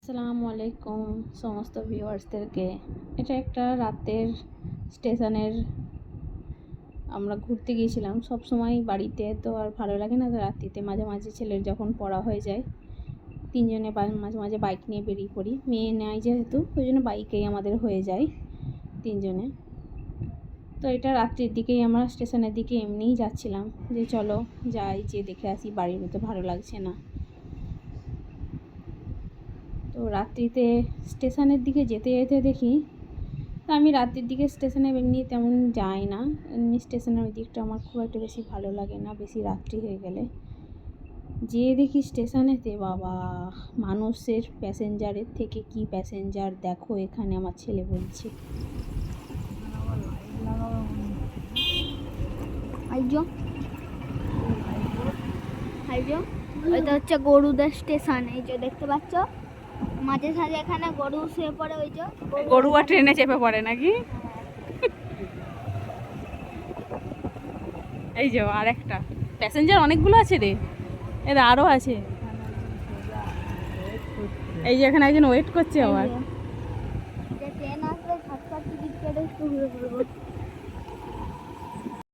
আসসালামু আলাইকুম সমস্ত ভিউয়ার্সদেরকে। এটা একটা রাতের স্টেশনের আমরা ঘুরতে গিয়েছিলাম। সব সময় বাড়িতে তো আর ভালো লাগে না, রাত্রিতে মাঝে মাঝে ছেলের যখন পড়া হয়ে যায় তিনজনে মাঝে মাঝে বাইক নিয়ে বেরিয়ে পড়ি। মেয়ে নেয় যেহেতু ওই জন্য বাইকেই আমাদের হয়ে যায় তিনজনে। তো এটা রাত্রির দিকেই আমরা স্টেশনের দিকে এমনিই যাচ্ছিলাম যে চলো যাই, যে দেখে আসি, বাড়ির মতো ভালো লাগছে না। তো রাত্রিতে স্টেশনের দিকে যেতে যেতে দেখি, তো আমি রাত্রির দিকে স্টেশনে এমনি তেমন যাই না, এমনি স্টেশনের ওই দিকটা আমার খুব একটা বেশি ভালো লাগে না, বেশি রাত্রি হয়ে গেলে। যেয়ে দেখি স্টেশনেতে বাবা, মানুষের প্যাসেঞ্জারের থেকে কি প্যাসেঞ্জার দেখো এখানে, আমার ছেলে বলছে। ওইটা হচ্ছে গরুদের স্টেশন। এই যে দেখতে পাচ্ছ মাঝে সাঝে এখানে গরু শুয়ে পড়ে। ওই যে গরু আর ট্রেনে চেপে পড়ে নাকি? এই যে আর একটা প্যাসেঞ্জার অনেকগুলো আছে রে, এদের আরও আছে। এই যে এখানে একজন ওয়েট করছে আবার। ট্রেন আসলে ঝটপট টিকিট কেটে একটু ঘুরে পড়বো।